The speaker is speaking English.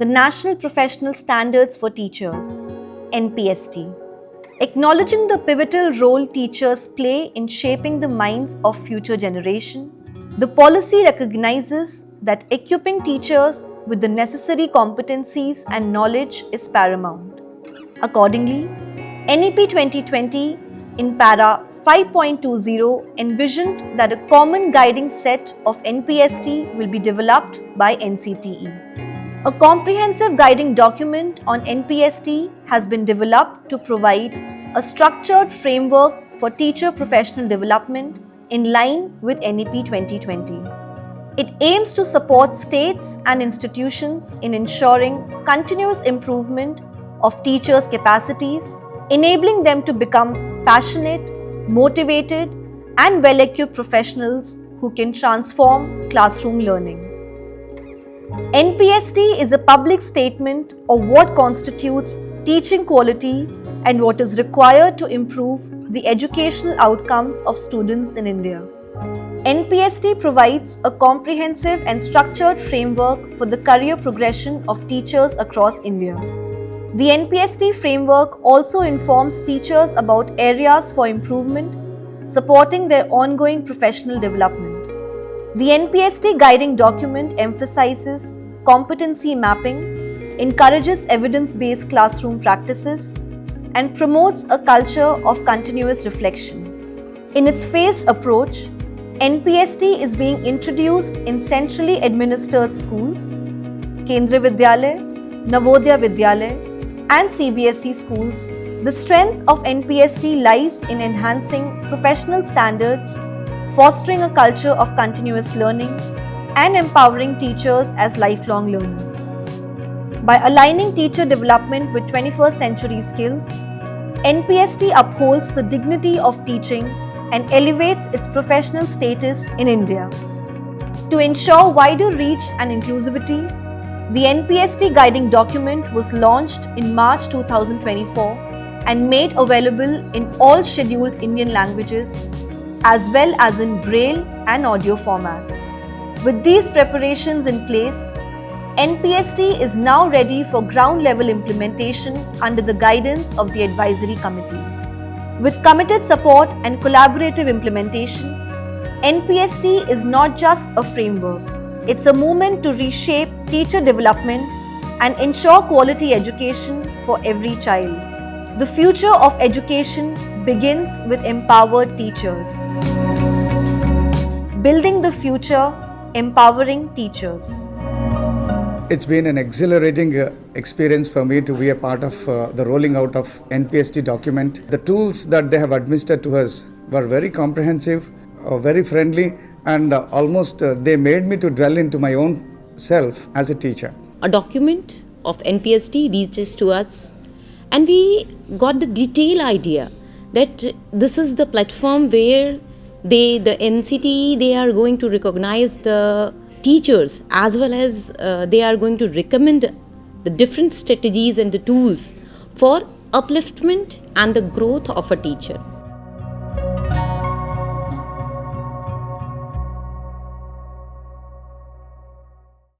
the National Professional Standards for Teachers, NPST. Acknowledging the pivotal role teachers play in shaping the minds of future generation, the policy recognizes that equipping teachers with the necessary competencies and knowledge is paramount. Accordingly, NEP 2020 in para 5.20 envisioned that a common guiding set of NPST will be developed by NCTE. A comprehensive guiding document on NPST has been developed to provide a structured framework for teacher professional development in line with NEP 2020. It aims to support states and institutions in ensuring continuous improvement of teachers' capacities, enabling them to become passionate, motivated, and well-equipped professionals who can transform classroom learning. NPST is a public statement of what constitutes teaching quality and what is required to improve the educational outcomes of students in India. NPST provides a comprehensive and structured framework for the career progression of teachers across India. The NPST framework also informs teachers about areas for improvement, supporting their ongoing professional development. The NPST guiding document emphasizes competency mapping, encourages evidence-based classroom practices, and promotes a culture of continuous reflection. In its phased approach, NPST is being introduced in centrally administered schools, Kendriya Vidyalaya, Navodaya Vidyalaya, and CBSE schools. The strength of NPST lies in enhancing professional standards, fostering a culture of continuous learning, and empowering teachers as lifelong learners. By aligning teacher development with 21st century skills, NPST upholds the dignity of teaching and elevates its professional status in India. To ensure wider reach and inclusivity, the NPST guiding document was launched in March 2024 and made available in all scheduled Indian languages as well as in Braille and audio formats. With these preparations in place, NPST is now ready for ground-level implementation under the guidance of the Advisory Committee. With committed support and collaborative implementation, NPST is not just a framework. It's a movement to reshape teacher development and ensure quality education for every child. The future of education begins with empowered teachers. Building the future, empowering teachers. It's been an exhilarating experience for me to be a part of the rolling out of NPST document. The tools that they have administered to us were very comprehensive, very friendly, and almost they made me to dwell into my own self as a teacher. A document of NPST reaches to us and we got the detailed idea that this is the platform where the NCTE, they are going to recognize the teachers as well as they are going to recommend the different strategies and the tools for upliftment and the growth of a teacher.